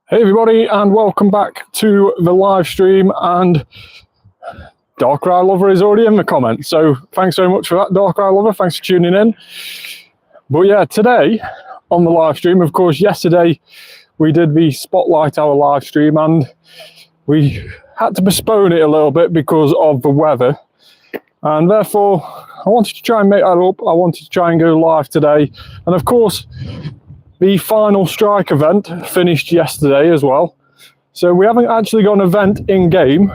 Hey everybody, and welcome back to the live stream. And Darkrai Lover is already in the comments, so thanks very much for that, Darkrai Lover. Thanks for tuning in. But yeah, today on the live stream, of course, yesterday we did the Spotlight Hour live stream, and we had to postpone it a little bit because of the weather, and therefore I wanted to try and make that up. I wanted to try and go live today, and of course the final strike event finished yesterday as well. So we haven't actually got an event in game,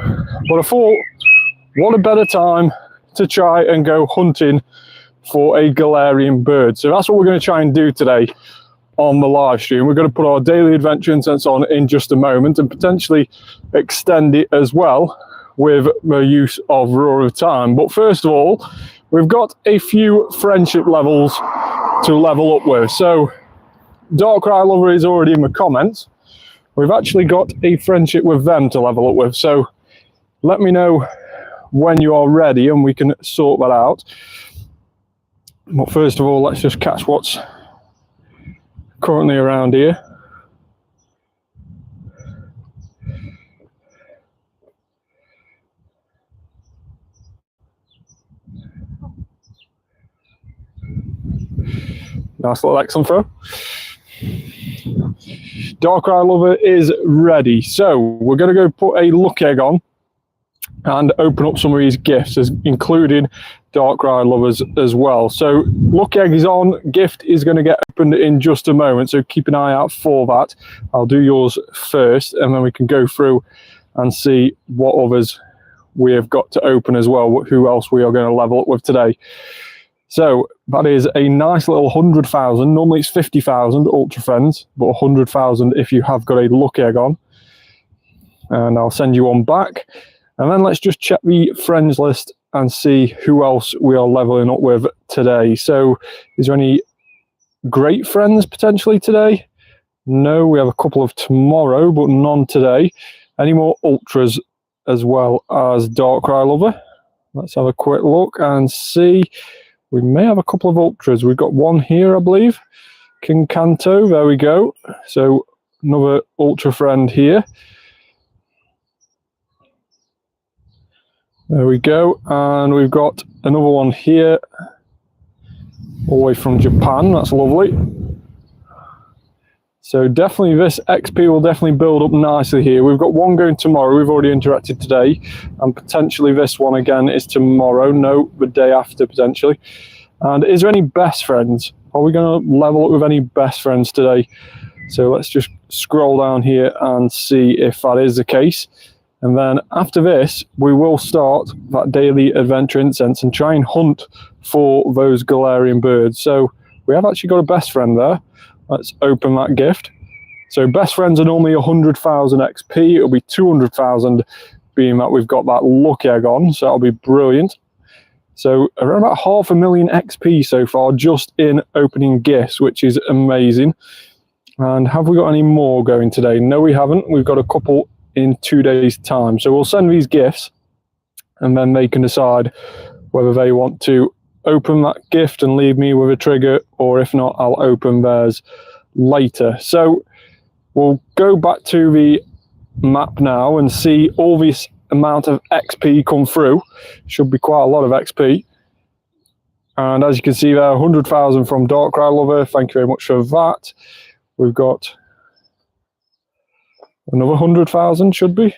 but I thought, what a better time to try and go hunting for a Galarian Bird. So that's what we're going to try and do today on the live stream. We're going to put our daily adventure incense on in just a moment and potentially extend it as well with the use of Roar of Time. But first of all, we've got a few friendship levels to level up with. So Darkrai Lover is already in the comments. We've actually got a friendship with them to level up with, so let me know when you are ready and we can sort that out. But first of all, let's just catch what's currently around here. Nice little Exxon throw. Darkrai Lover is ready, so we're going to go put a luck egg on and open up some of these gifts, including Darkrai Lovers as well. So luck egg is on, gift is going to get opened in just a moment, so keep an eye out for that. I'll do yours first and then we can go through and see what others we have got to open as well, who else we are going to level up with today. So that is a nice little 100,000. Normally it's 50,000 Ultra Friends, but 100,000 if you have got a luck egg on. And I'll send you one back. And then let's just check the friends list and see who else we are leveling up with today. So is there any great friends potentially today? No, we have a couple of tomorrow, but none today. Any more Ultras as well as Darkrai Lover? Let's have a quick look and see. We may have a couple of Ultras. We've got one here, I believe. King Kanto, there we go. So another Ultra friend here. There we go. And we've got another one here, all the way from Japan. That's lovely. So definitely this XP will definitely build up nicely here. We've got one going tomorrow. We've already interacted today. And potentially this one again is tomorrow. No, the day after potentially. And is there any best friends? Are we going to level up with any best friends today? So let's just scroll down here and see if that is the case. And then after this, we will start that daily adventure incense and try and hunt for those Galarian birds. So we have actually got a best friend there. Let's open that gift. So best friends are normally 100,000 XP. It'll be 200,000 being that we've got that luck egg on. So that'll be brilliant. So around about 500,000 XP so far just in opening gifts, which is amazing. And have we got any more going today? No, we haven't. We've got a couple in 2 days' time. So we'll send these gifts and then they can decide whether they want to open that gift and leave me with a trigger, or if not, I'll open theirs later. So we'll go back to the map now and see all this amount of XP come through. Should be quite a lot of XP. And as you can see there, 100,000 from Darkrai Lover. Thank you very much for that. We've got another 100,000 should be.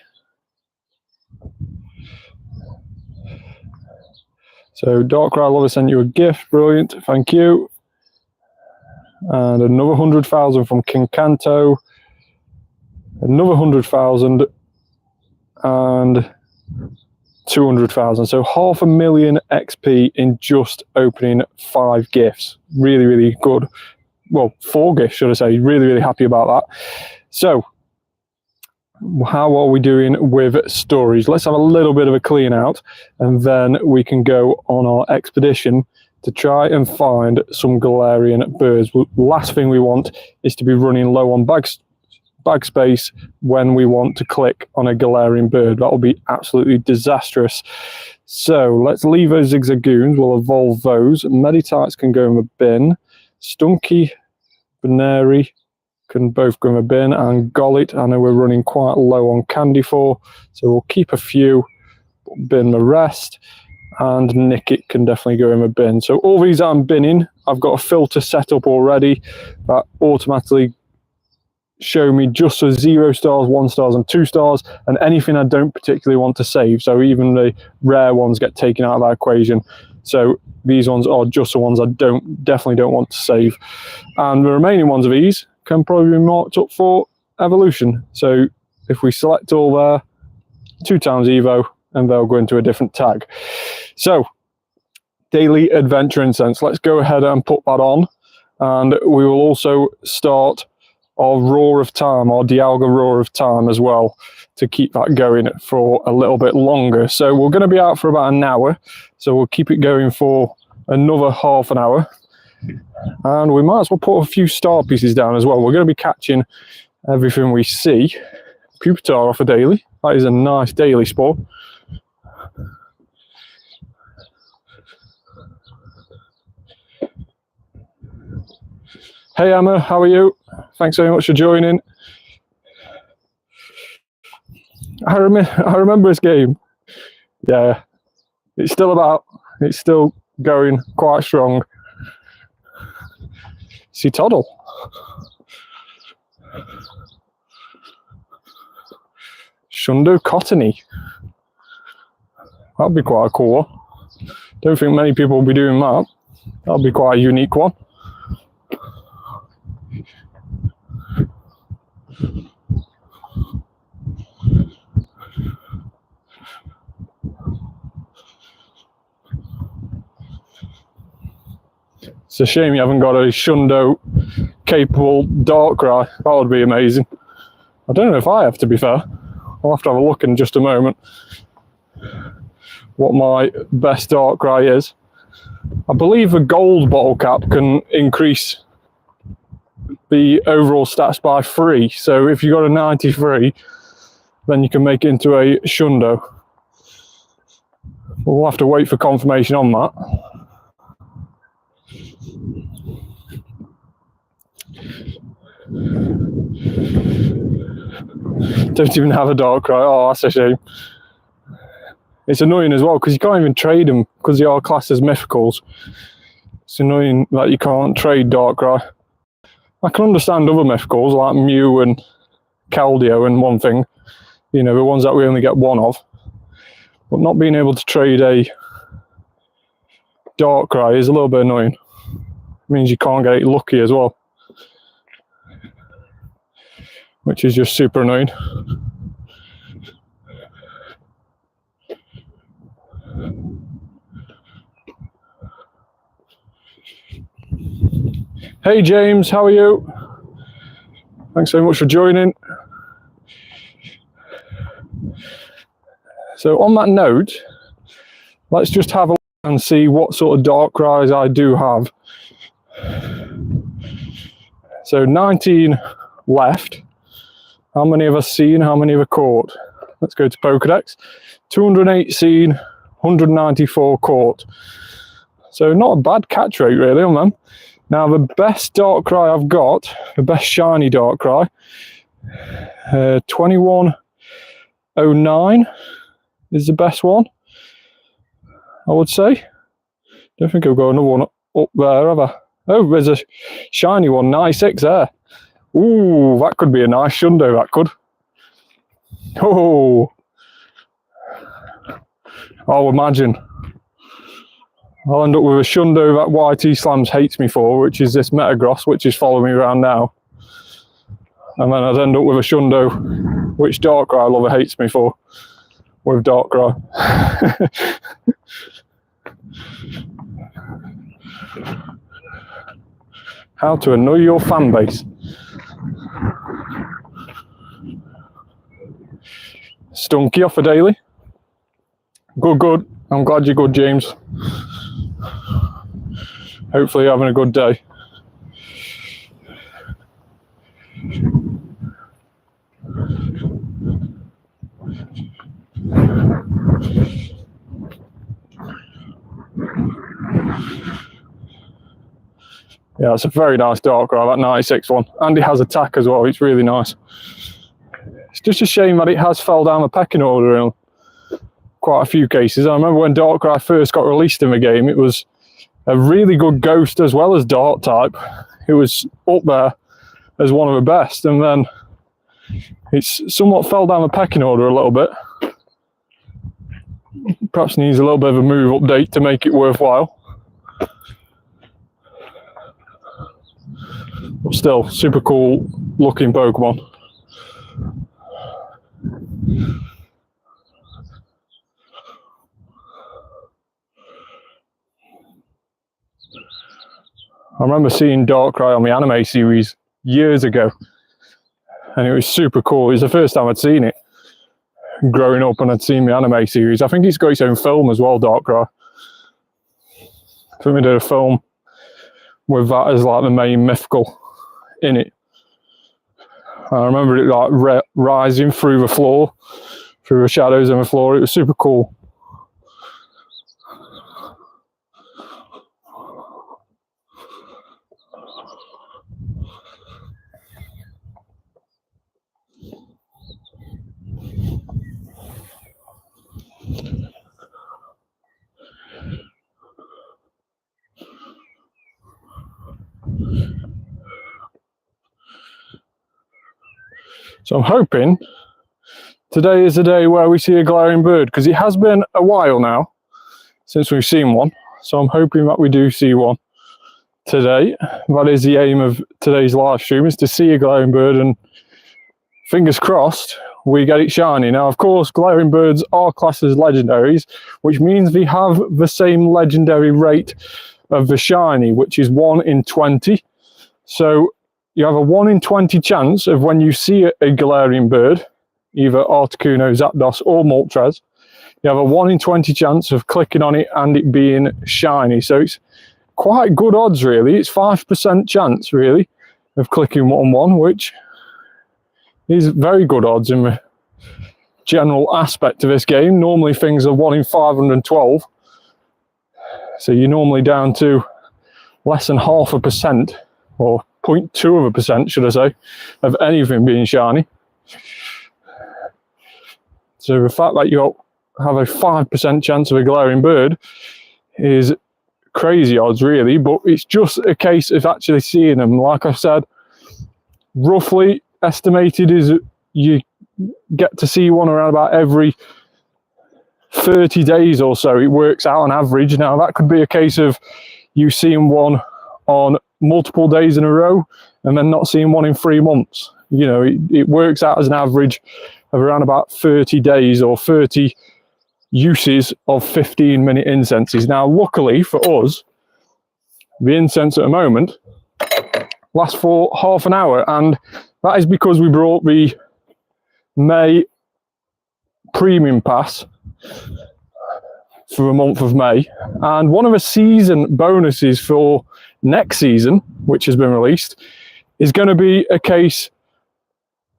So Darkrai Lover sent you a gift, brilliant, thank you. And another 100,000 from King Kanto. Another 100,000 and 200,000. So 500,000 XP in just opening 5 gifts. Really, really good. Well, 4 gifts, should I say. Really, really happy about that. So how are we doing with stories? Let's have a little bit of a clean out and then we can go on our expedition to try and find some Galarian birds. The last thing we want is to be running low on bag space when we want to click on a Galarian bird. That will be absolutely disastrous. So let's leave those Zigzagoons. We'll evolve those. Meditites can go in the bin. Stunky, Baneri, can both go in a bin, and Gollit, I know we're running quite low on candy for, so we'll keep a few, bin the rest, and Nickit can definitely go in a bin. So all these I'm binning. I've got a filter set up already that automatically show me just for 0 stars, 1 stars and 2 stars, and anything I don't particularly want to save. So even the rare ones get taken out of that equation. So these ones are just the ones I definitely don't want to save. And the remaining ones of these can probably be marked up for evolution. So if we select all there, 2 times Evo, and they'll go into a different tag. So daily adventure incense, let's go ahead and put that on. And we will also start our Roar of Time, our Dialga Roar of Time as well, to keep that going for a little bit longer. So we're going to be out for about an hour, so we'll keep it going for another half an hour. And we might as well put a few star pieces down as well. We're going to be catching everything we see. Pupitar off a daily. That is a nice daily spot. Hey Emma, how are you? Thanks very much for joining. I remember this game. Yeah, it's still going quite strong. See Toddle. Shundo Cottony. That'd be quite a cool one. Don't think many people will be doing that. That'll be quite a unique one. It's a shame you haven't got a Shundo capable Darkrai. That would be amazing. I don't know if I have, to be fair. I'll have to have a look in just a moment what my best Darkrai is. I believe a gold bottle cap can increase the overall stats by 3. So if you got a 93, then you can make it into a Shundo. We'll have to wait for confirmation on that. Don't even have a Darkrai. Oh, that's a shame. It's annoying as well because you can't even trade them because they are classed as mythicals. It's annoying that you can't trade Darkrai. I can understand other mythicals like Mew and Keldeo and one thing, you know, the ones that we only get one of. But not being able to trade a Darkrai is a little bit annoying. It means you can't get it lucky as well, which is just super annoying. Hey James, how are you? Thanks so much for joining. So on that note, let's just have a look and see what sort of Darkrai's I do have. So 19 left. How many have I seen? How many have I caught? Let's go to Pokedex. 208 seen, 194 caught. So not a bad catch rate really on them. Now the best Darkrai I've got, the best shiny Darkrai, 2109 is the best one, I would say. Don't think I've got another one up there, have I? Oh, there's a shiny one, 96 there. Ooh, that could be a nice Shundo, that could. Oh, imagine. I'll end up with a Shundo that YT Slams hates me for, which is this Metagross, which is following me around now. And then I'd end up with a Shundo, which Darkrai lover hates me for, with Darkrai. How to annoy your fan base. Stunky off a daily. Good. I'm glad you're good, James. Hopefully you're having a good day. Yeah, it's a very nice Darkrai, that 96 one. And it has attack as well, it's really nice. It's just a shame that it has fell down the pecking order in quite a few cases. I remember when Darkrai first got released in the game, it was a really good Ghost as well as Dark type. It was up there as one of the best, and then it's somewhat fell down the pecking order a little bit. Perhaps needs a little bit of a move update to make it worthwhile. But still, super cool looking Pokemon. I remember seeing Darkrai on the anime series years ago, and it was super cool. It was the first time I'd seen it growing up, and I'd seen the anime series. I think it's got its own film as well, Darkrai. I think we did a film with that as like the main mythical in it. I remember it like rising through the floor, through the shadows on the floor. It was super cool. So I'm hoping today is the day where we see a Galarian Bird, because it has been a while now since we've seen one. So I'm hoping that we do see one today. That is the aim of today's live stream, is to see a Galarian Bird, and fingers crossed we get it shiny. Now, of course, Galarian Birds are classed as legendaries, which means they have the same legendary rate of the shiny, which is 1 in 20. So you have a 1 in 20 chance of, when you see a Galarian Bird, either Articuno, Zapdos or Moltres, you have a 1 in 20 chance of clicking on it and it being shiny. So it's quite good odds, really. It's 5% chance, really, of clicking on one, which is very good odds in the general aspect of this game. Normally things are 1 in 512. So you're normally down to less than 0.5%, or 0.2%, should I say, of anything being shiny. So the fact that you have a 5% chance of a Galarian Bird is crazy odds, really, but it's just a case of actually seeing them. Like I said, roughly estimated is you get to see one around about every 30 days or so. It works out on average. Now, that could be a case of you seeing one on multiple days in a row and then not seeing one in 3 months. You know, it works out as an average of around about 30 days or 30 uses of 15-minute incenses. Now, luckily for us, the incense at the moment lasts for half an hour, and that is because we brought the May premium pass for the month of May, and one of the season bonuses for next season, which has been released, is going to be a case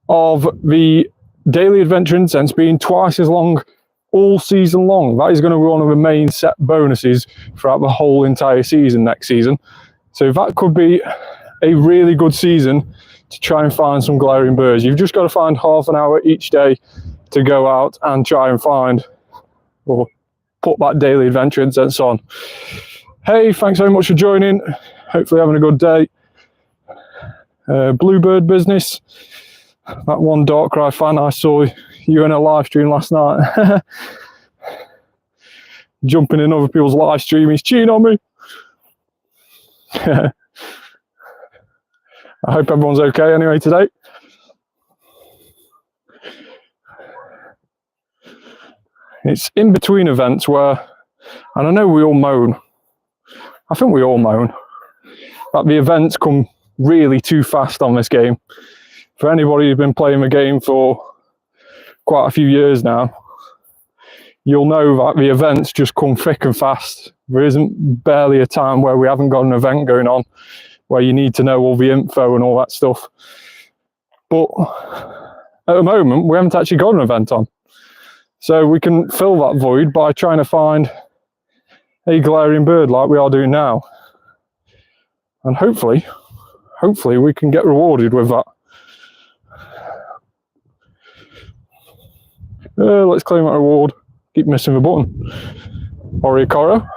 of the daily adventure incense being twice as long all season long. That is going to be one of the main set bonuses throughout the whole entire season next season. So that could be a really good season to try and find some Galarian Birds. You've just got to find half an hour each day to go out and try and find, or put that daily adventure incense on. Hey, thanks very much for joining. Hopefully having a good day. Bluebird business. That one Darkrai fan, I saw you in a live stream last night. Jumping in other people's live stream, he's cheating on me. I hope everyone's okay anyway today. It's in between events where, and I know we all moan, I think we all moan, that the events come really too fast on this game. For anybody who's been playing the game for quite a few years now, you'll know that the events just come thick and fast. There isn't barely a time where we haven't got an event going on where you need to know all the info and all that stuff. But at the moment, we haven't actually got an event on. So we can fill that void by trying to find a Galarian Bird like we are doing now. And hopefully we can get rewarded with that. Let's claim that reward. Keep missing the button. Oriacoro.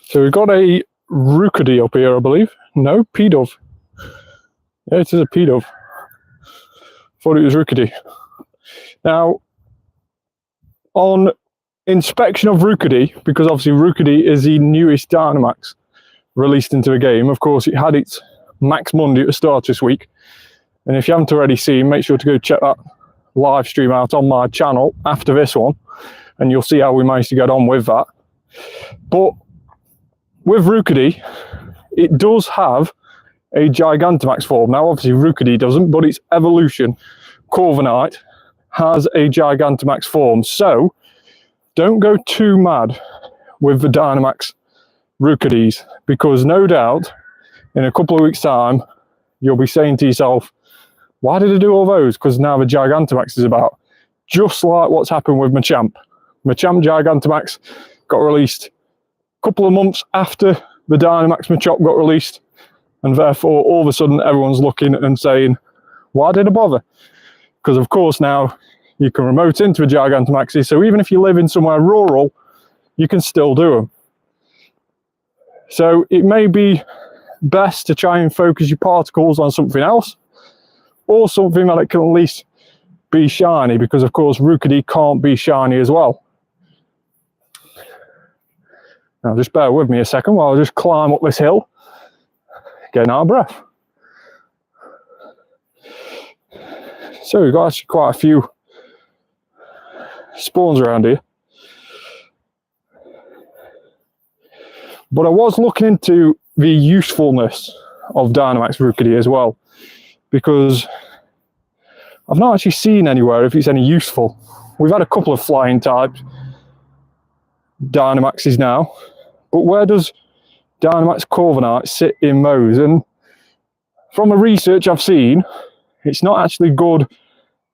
So we've got a Rookidee up here, I believe. No, P-Dove. Yeah, it is a P-Dove. Thought it was Rookidee. Now, on inspection of Rookidee, because obviously Rookidee is the newest Dynamax released into the game. Of course, it had its Max Monday at the start this week. And if you haven't already seen, make sure to go check that live stream out on my channel after this one. And you'll see how we managed to get on with that. But with Rookidee, it does have a Gigantamax form. Now, obviously, Rookidee doesn't, but its evolution, Corviknight, has a Gigantamax form. So, don't go too mad with the Dynamax Rookidees, because no doubt, in a couple of weeks' time, you'll be saying to yourself, why did I do all those? Because now the Gigantamax is about. Just like what's happened with Machamp. Machamp Gigantamax got released a couple of months after the Dynamax Machop got released, and therefore all of a sudden everyone's looking and saying, why did I bother? Because of course now you can remote into a Gigantamaxes, so even if you live in somewhere rural, you can still do them. So it may be best to try and focus your particles on something else, or something that it can at least be shiny, because of course Rookidee can't be shiny as well. Now just bear with me a second while I just climb up this hill, getting out of breath. So we've got actually quite a few spawns around here. But I was looking into the usefulness of Dynamax Rookidee as well, because I've not actually seen anywhere if it's any useful. We've had a couple of flying type Dynamaxes now, but where does Dynamax Corviknight sit in those? And from the research I've seen, it's not actually good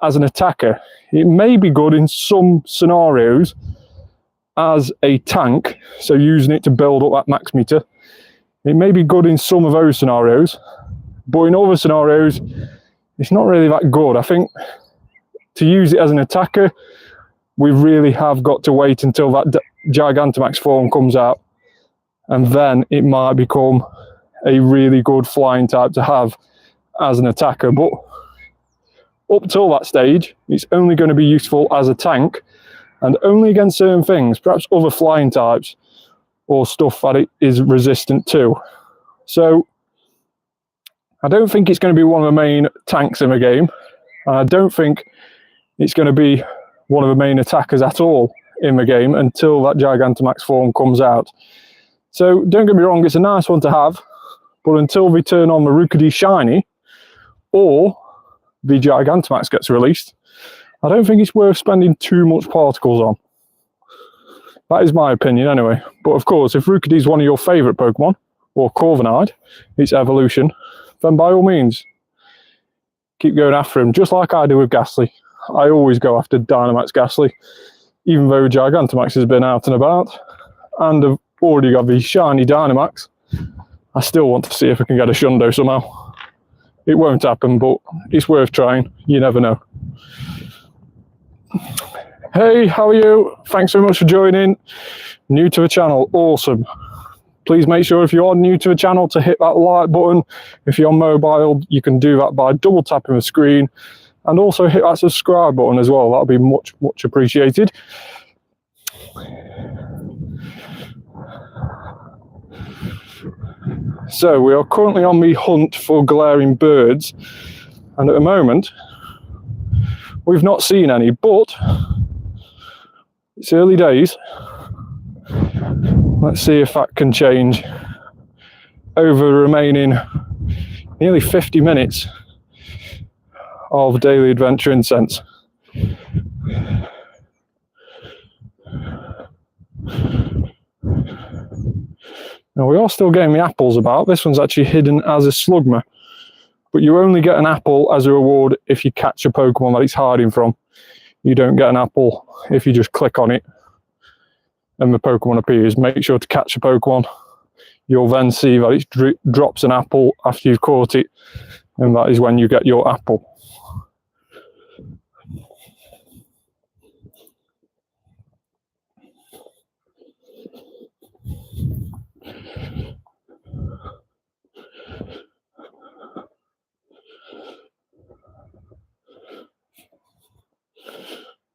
as an attacker. It may be good in some scenarios as a tank, so using it to build up that max meter. It may be good in some of those scenarios, but in other scenarios, it's not really that good. I think to use it as an attacker, we really have got to wait until that Gigantamax form comes out, and then it might become a really good flying type to have as an attacker. But up till that stage, it's only going to be useful as a tank, and only against certain things, perhaps other flying types or stuff that it is resistant to. So I don't think it's going to be one of the main tanks in the game, and I don't think it's going to be one of the main attackers at all in the game until that Gigantamax form comes out. So don't get me wrong, it's a nice one to have, but until we turn on the Rookidee Shiny or the Gigantamax gets released, I don't think it's worth spending too much particles on. That is my opinion anyway. But of course, if Rookidee is one of your favourite Pokemon, or Corviknight, its evolution, then by all means, keep going after him, just like I do with Gastly. I always go after Dynamax Gastly, even though Gigantamax has been out and about, and I've already got the shiny Dynamax. I still want to see if I can get a Shundo somehow. It won't happen, but it's worth trying. You never know. Hey, how are you? Thanks so much for joining. New to the channel, awesome. Please make sure if you are new to the channel to hit that like button. If you're on mobile, you can do that by double tapping the screen, and also hit that subscribe button as well. That'll be much, much appreciated. So we are currently on the hunt for Galarian birds, and at the moment we've not seen any, but it's early days. Let's see if that can change over the remaining nearly 50 minutes of daily adventure incense. Now we are still getting the apples about. This one's actually hidden as a Slugma. but you only get an apple as a reward if you catch a Pokemon that it's hiding from. You don't get an apple if you just click on it and the Pokemon appears. Make sure to catch a Pokemon. You'll then see that it drops an apple after you've caught it, and that is when you get your apple.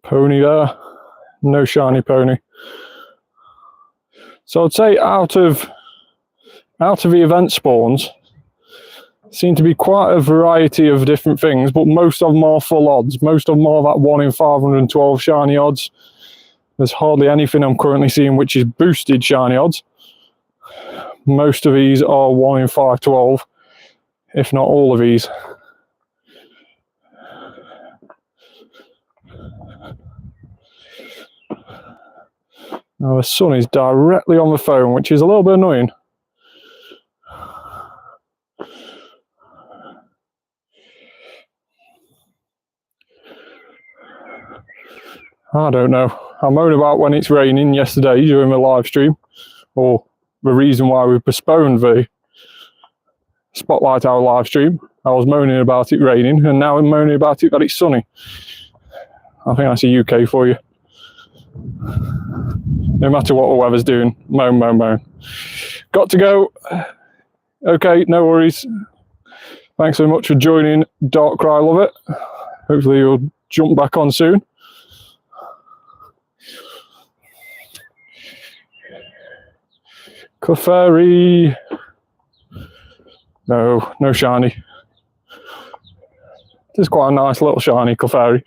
Pony there, no shiny pony. So I'd say out of the event spawns, seem to be quite a variety of different things, but most of them are full odds. Most of them are that 1 in 512 shiny odds. There's hardly anything I'm currently seeing which is boosted shiny odds. Most of these are 1 in 512, if not all of these. Now the sun is directly on the phone, which is a little bit annoying. I don't know. I moaned about when it's raining yesterday during the live stream, or the reason why we postponed the Spotlight Hour live stream. I was moaning about it raining, and now I'm moaning about it that it's sunny. I think that's a UK for you. No matter what the weather's doing, moan, moan, moan. Got to go. Okay, no worries. Thanks so much for joining Darkrai, love it. Hopefully you'll jump back on soon. Clefairy. No shiny. This is quite a nice little shiny Clefairy,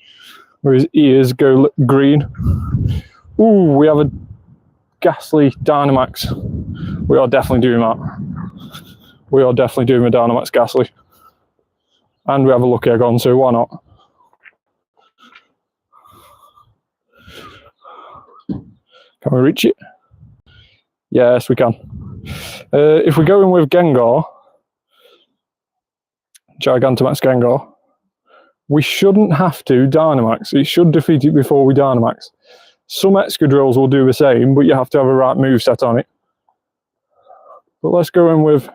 where his ears go green. Ooh, we have a Gastly Dynamax. We are definitely doing that. We are definitely doing a Dynamax Gastly. And we have a Lucky Egg on, so why not? Can we reach it? Yes, we can. If we go in with Gengar, Gigantamax Gengar, we shouldn't have to Dynamax. It should defeat it before we Dynamax. Some Excadrills will do the same, but you have to have a right moveset on it. But let's go in with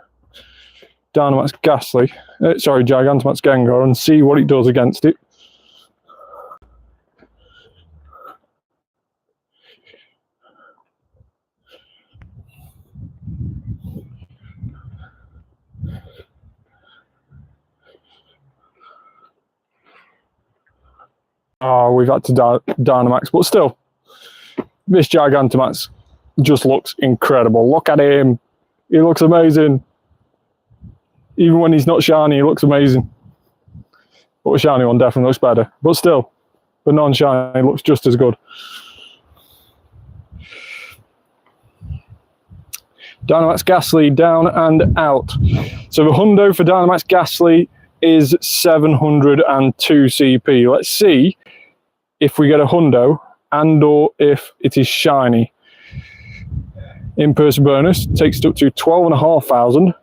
Dynamax Gastly, Gigantamax Gengar, and see what it does against it. Oh, we've had to Dynamax, but still, this Gigantamax just looks incredible. Look at him. He looks amazing. Even when he's not shiny, he looks amazing. But the shiny one definitely looks better. But still, the non-shiny looks just as good. Dynamax Gastly down and out. So the hundo for Dynamax Gastly is 702 CP. Let's see if we get a hundo and or if it is shiny. In-person bonus takes it up to 12,500.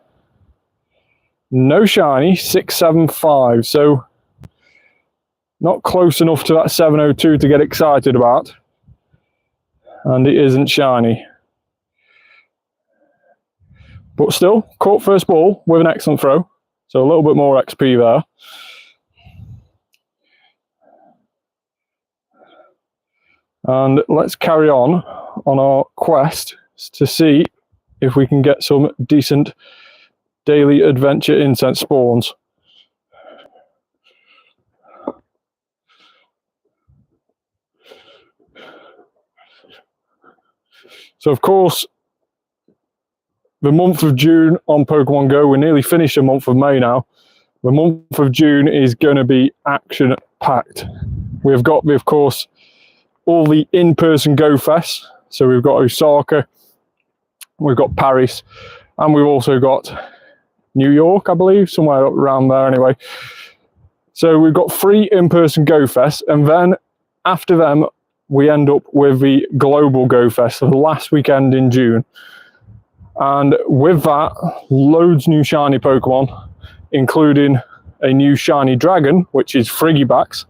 No shiny, 675. So not close enough to that 702 to get excited about. And it isn't shiny. But still, caught first ball with an excellent throw. So a little bit more XP there. And let's carry on our quest to see if we can get some decent daily adventure incense spawns. So of course, the month of June on Pokemon Go, we're nearly finished the month of May now. The month of June is going to be action-packed. We've got, of course, all the in-person Go Fests. So we've got Osaka, we've got Paris, and we've also got New York, I believe, somewhere around there anyway. So we've got 3 in-person Go Fests, and then after them, we end up with the Global Go Fest, so the last weekend in June. And with that, loads new shiny Pokemon, including a new shiny dragon, which is Frigibax.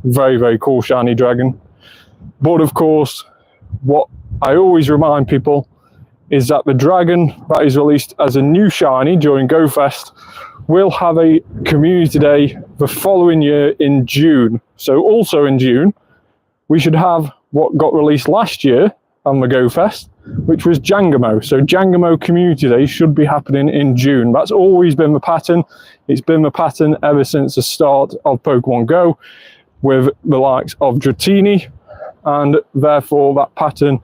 Very, very cool shiny dragon. But of course, what I always remind people is that the dragon that is released as a new shiny during GoFest will have a community day the following year in June. So also in June, we should have what got released last year on the GoFest, which was Jangamo. So Jangamo Community Day should be happening in June. That's always been the pattern. It's been the pattern ever since the start of Pokemon Go with the likes of Dratini, and therefore that pattern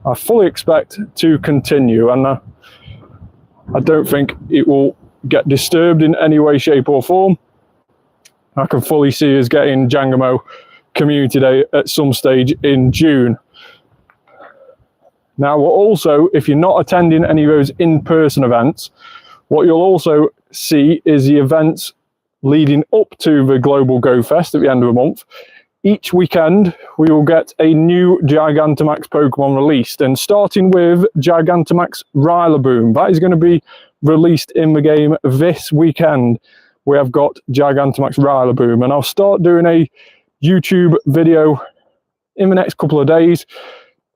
I fully expect to continue, and I don't think it will get disturbed in any way, shape or form. I can fully see us getting Jangamo Community Day at some stage in June. Now, we'll also, if you're not attending any of those in-person events, what you'll also see is the events leading up to the Global Go Fest at the end of the month. Each weekend, we will get a new Gigantamax Pokemon released, and starting with Gigantamax Rillaboom. That is going to be released in the game this weekend. We have got Gigantamax Rillaboom, and I'll start doing a YouTube video in the next couple of days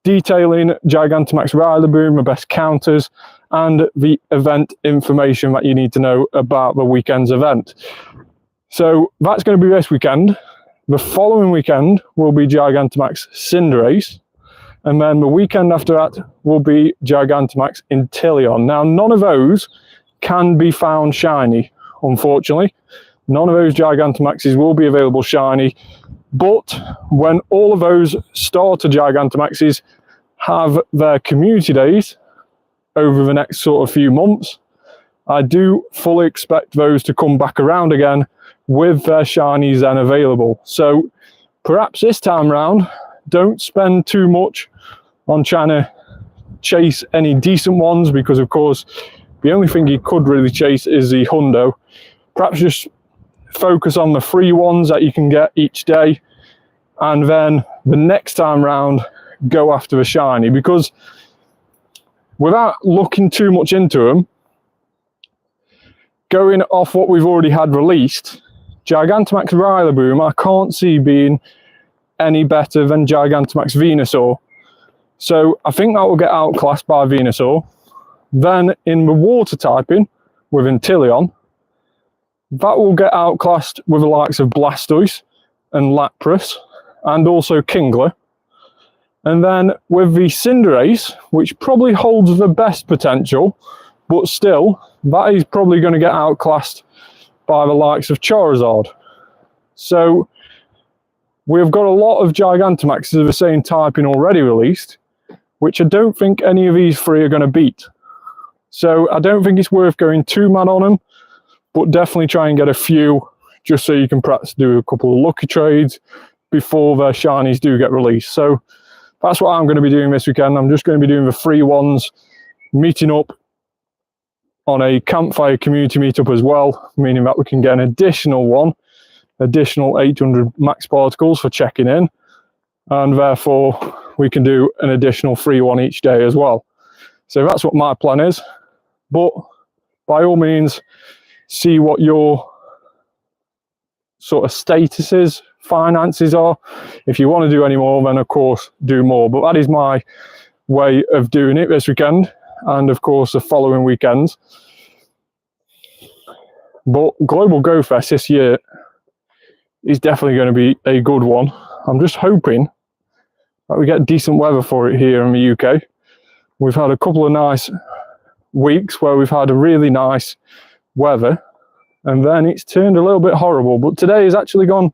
detailing Gigantamax Rillaboom, the best counters, and the event information that you need to know about the weekend's event. So that's going to be this weekend. The following weekend will be Gigantamax Cinderace, and then the weekend after that will be Gigantamax Inteleon. Now, none of those can be found shiny, unfortunately. None of those Gigantamaxes will be available shiny, but when all of those starter Gigantamaxes have their community days over the next sort of few months, I do fully expect those to come back around again with their shinies then available. So perhaps this time round, don't spend too much on trying to chase any decent ones, because of course the only thing you could really chase is the Hundo. Perhaps just focus on the free ones that you can get each day, and then the next time round go after the shiny, because without looking too much into them, going off what we've already had released, Gigantamax Rillaboom I can't see being any better than Gigantamax Venusaur. So I think that will get outclassed by Venusaur. Then in the water typing with Inteleon, that will get outclassed with the likes of Blastoise and Lapras and also Kingler. And then with the Cinderace, which probably holds the best potential, but still, that is probably going to get outclassed by the likes of Charizard. So we've got a lot of Gigantamaxes of the same typing already released, which I don't think any of these three are going to beat. So I don't think it's worth going too mad on them, but definitely try and get a few, just so you can perhaps do a couple of lucky trades before their shinies do get released. So that's what I'm going to be doing this weekend. I'm just going to be doing the free ones, meeting up on a campfire community meetup as well, meaning that we can get an additional 800 max particles for checking in, and therefore we can do an additional free one each day as well. So that's what my plan is. But by all means, see what your sort of statuses, finances are. If you want to do any more, then of course do more. But that is my way of doing it this weekend, and of course the following weekends. But Global Go Fest this year is definitely going to be a good one. I'm just hoping that we get decent weather for it here in the UK. We've had a couple of nice weeks where we've had a really nice weather, and then it's turned a little bit horrible, but today has actually gone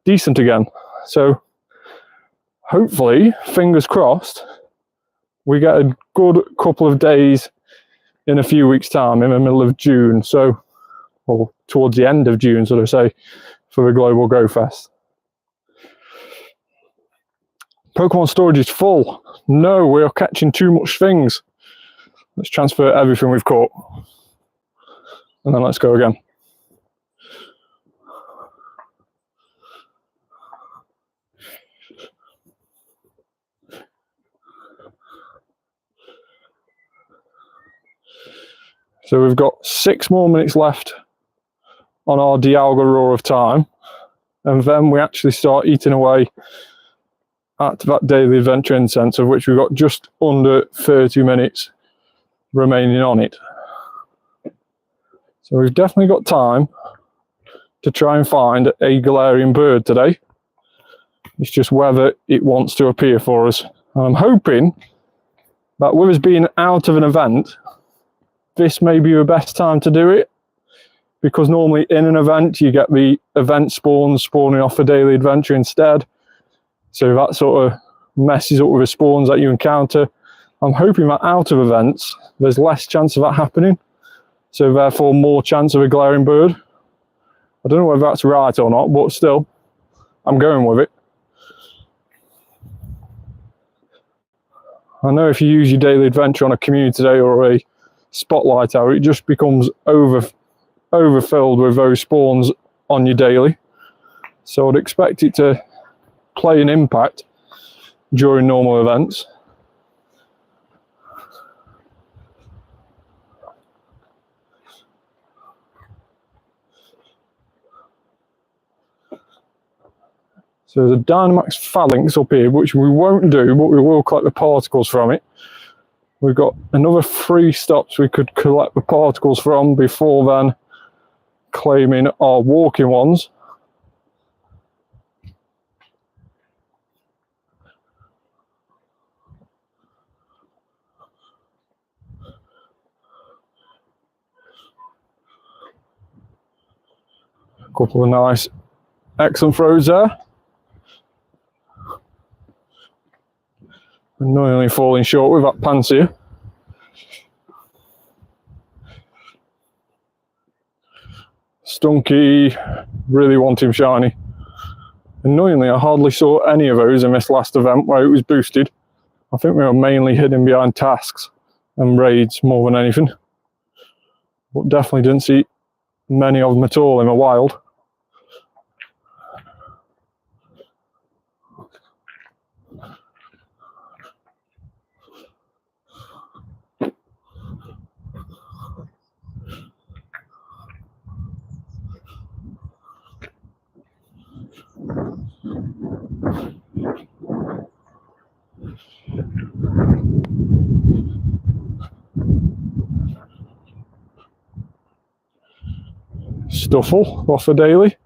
decent again. So hopefully, fingers crossed, we get a good couple of days in a few weeks' time, in the middle of June, so, or towards the end of June, so to say, for the Global Go Fest. Pokemon storage is full. No, we are catching too much things. Let's transfer everything we've caught, and then let's go again. So we've got 6 more minutes left on our Dialga Roar of Time, and then we actually start eating away at that daily adventure incense, of which we've got just under 30 minutes remaining on it. So we've definitely got time to try and find a Galarian Bird today. It's just whether it wants to appear for us. And I'm hoping that with us being out of an event, this may be the best time to do it, because normally in an event you get the event spawns spawning off a daily adventure instead. So that sort of messes up with the spawns that you encounter. I'm hoping that out of events there's less chance of that happening, so therefore more chance of a Galarian Bird. I don't know whether that's right or not, but still, I'm going with it. I know if you use your daily adventure on a community day or a spotlight hour, it just becomes overfilled with those spawns on your daily. So I'd expect it to play an impact during normal events. So the Dynamax Phalanx up here, which we won't do, but we will collect the particles from it. We've got another 3 stops we could collect the particles from before then claiming our walking ones. A couple of nice, excellent throws there. Annoyingly falling short with that Pansear. Stunky, really want him shiny. Annoyingly, I hardly saw any of those in this last event where it was boosted. I think we were mainly hidden behind tasks and raids more than anything. But definitely didn't see many of them at all in the wild. Stuffle off a daily.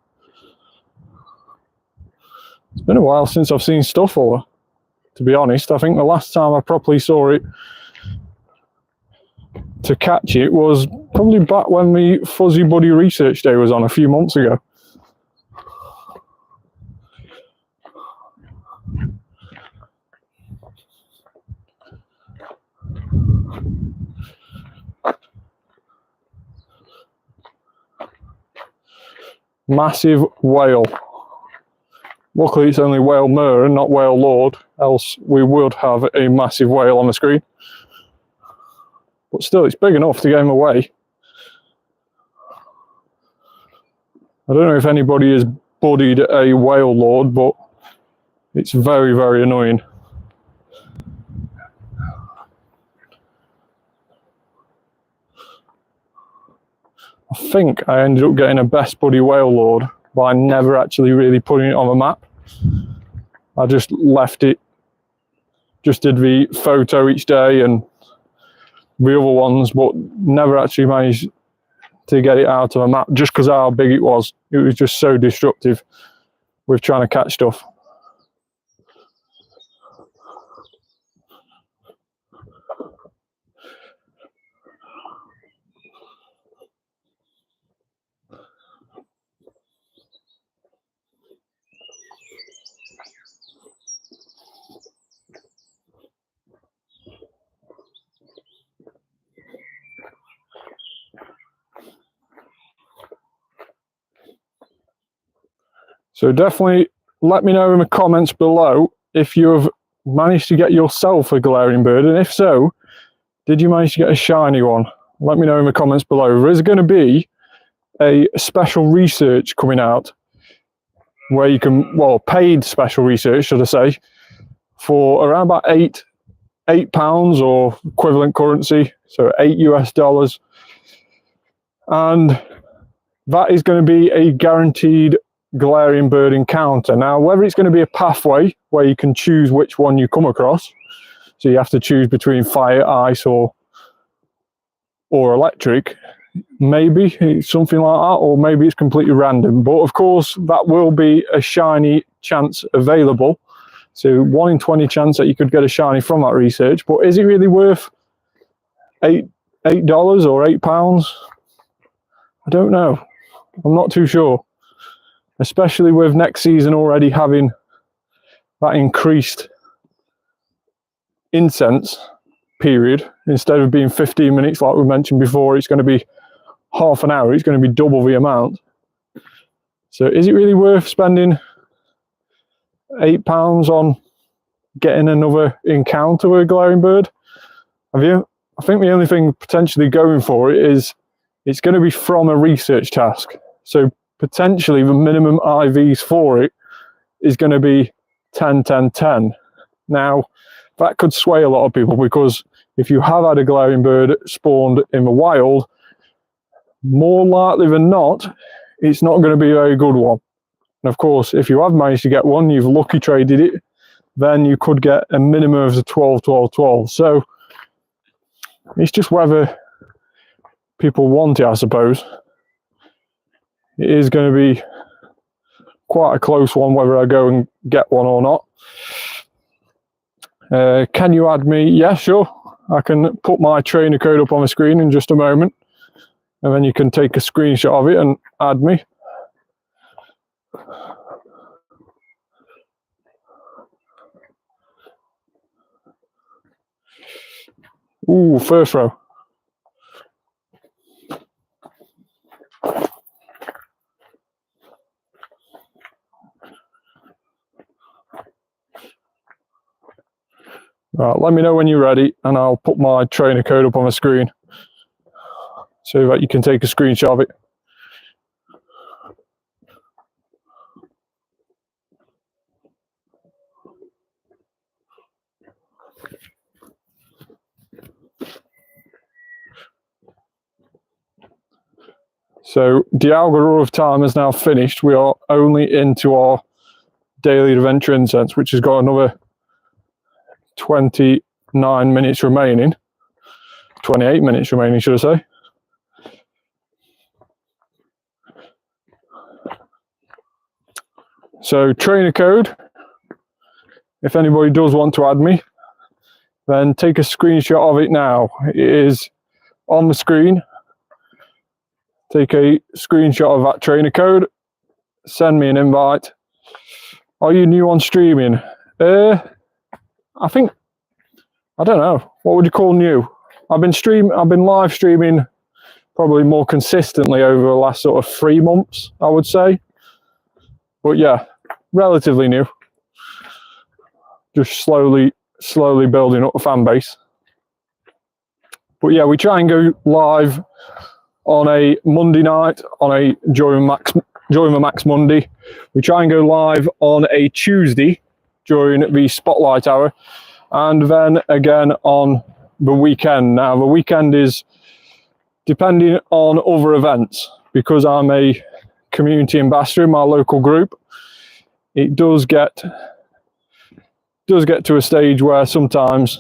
It's been a while since I've seen Stuffle, to be honest. I think the last time I properly saw it to catch it was probably back when the Fuzzy Buddy Research Day was on a few months ago. Massive whale. Luckily it's only whale Mer and not whale Lord, else we would have a massive whale on the screen. But still, it's big enough to get him away. I don't know if anybody has buddied a whale Lord, but it's very, very annoying. I think I ended up getting a Best Buddy Whale Lord by never actually really putting it on the map. I just left it, just did the photo each day and the other ones, but never actually managed to get it out of the map just because of how big it was. It was just so destructive with trying to catch stuff. So definitely let me know in the comments below if you've managed to get yourself a Galarian Bird, and if so, did you manage to get a shiny one? Let me know in the comments below. There is going to be a special research coming out where you can, well, paid special research, should I say, for around about £8 or equivalent currency, so $8 US. And that is going to be a guaranteed Galarian Bird encounter. Now, whether it's going to be a pathway where you can choose which one you come across, so you have to choose between fire, ice, or electric, maybe it's something like that, or maybe it's completely random. But of course, that will be a shiny chance available. So 1 in 20 chance that you could get a shiny from that research. But is it really worth $8 or £8? I don't know. I'm not too sure. Especially with next season already having that increased incense period. Instead of being 15 minutes like we mentioned before, it's going to be half an hour. It's going to be double the amount. So is it really worth spending £8 on getting another encounter with a Galarian Bird? I think the only thing potentially going for it is it's going to be from a research task. So potentially the minimum IVs for it is going to be 10, 10, 10. Now, that could sway a lot of people, because if you have had a Galarian Bird spawned in the wild, more likely than not, it's not going to be a very good one. And of course, if you have managed to get one, you've lucky traded it, then you could get a minimum of the 12, 12, 12. So it's just whether people want it, I suppose. It is going to be quite a close one whether I go and get one or not. Can you add me? Yeah, sure. I can put my trainer code up on the screen in just a moment, and then you can take a screenshot of it and add me. Ooh, first row. Right, let me know when you're ready, and I'll put my trainer code up on the screen so that you can take a screenshot of it. So Dialga of Time is now finished. We are only into our daily adventure incense, which has got another 29 minutes remaining. 28 minutes remaining, should I say. So trainer code, if anybody does want to add me, then take a screenshot of it now. It is on the screen. Take a screenshot of that trainer code, send me an invite. Are you new on streaming? I don't know. What would you call new? I've been live streaming probably more consistently over the last sort of 3 months, I would say. But yeah, relatively new. Just slowly building up a fan base. But yeah, we try and go live on a Monday night, on a Join the Max Monday. We try and go live on a Tuesday during the Spotlight Hour, and then again on the weekend. Now, the weekend is depending on other events, because I'm a community ambassador in my local group. It does get to a stage where sometimes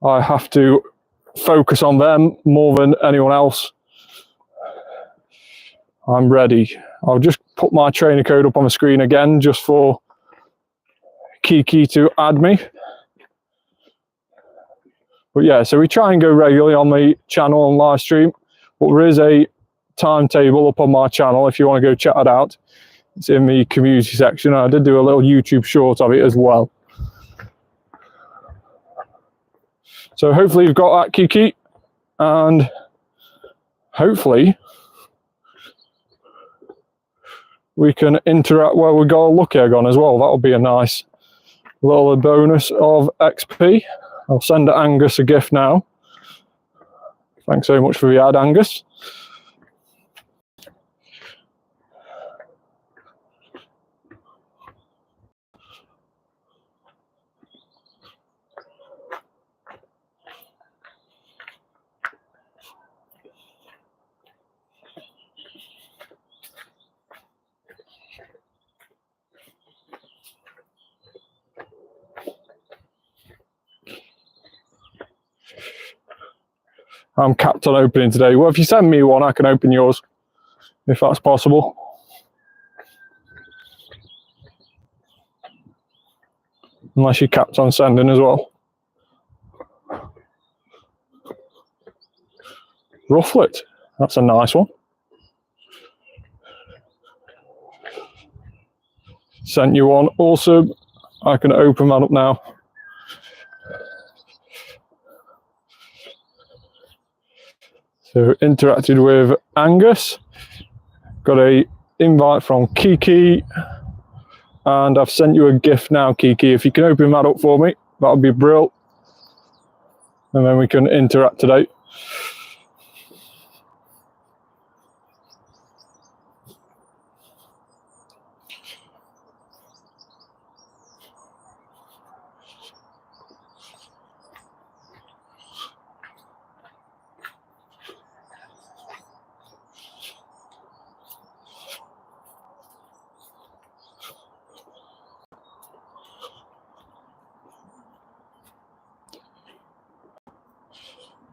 I have to focus on them more than anyone else. I'm ready. I'll just put my trainer code up on the screen again, just for Kiki to add me. But yeah, so we try and go regularly on the channel and live stream, but there is a timetable up on my channel if you want to go check it out. It's in the community section. I did do a little YouTube short of it as well. So hopefully you've got that, Kiki, and hopefully we can interact where we got a lucky egg on as well. That'll be a nice little bonus of XP. I'll send Angus a gift now. Thanks so much for the ad, Angus. I'm capped on opening today. Well, if you send me one, I can open yours, if that's possible. Unless you're capped on sending as well. Rufflet, that's a nice one. Sent you one, awesome. I can open that up now. So interacted with Angus, got a invite from Kiki, and I've sent you a gift now, Kiki. If you can open that up for me, that would be brilliant. And then we can interact today.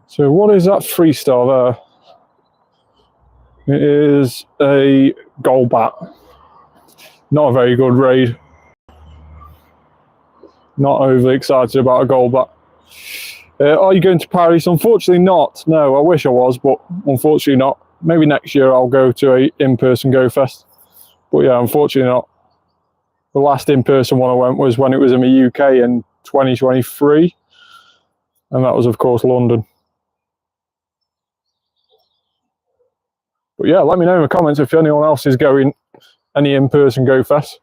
So what is that 3-star there? It is a Golbat. Not a very good raid. Not overly excited about a Golbat. Are you going to Paris? Unfortunately not. No, I wish I was, but unfortunately not. Maybe next year I'll go to a in-person Go Fest. But yeah, unfortunately not. The last in-person one I went was when it was in the UK in 2023. And that was, of course, London. But yeah, let me know in the comments if anyone else is going any in-person Go Fest.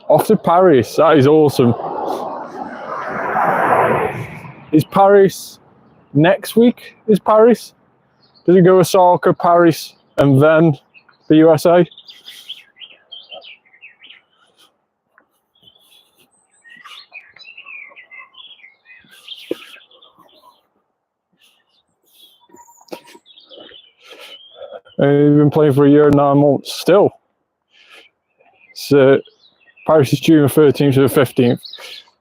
Off to Paris, that is awesome. Is Paris next week? Is Paris? Does it go Osaka, Paris, and then the USA? We've been playing for a year and 9 months still. So Paris is June 13th to the 15th.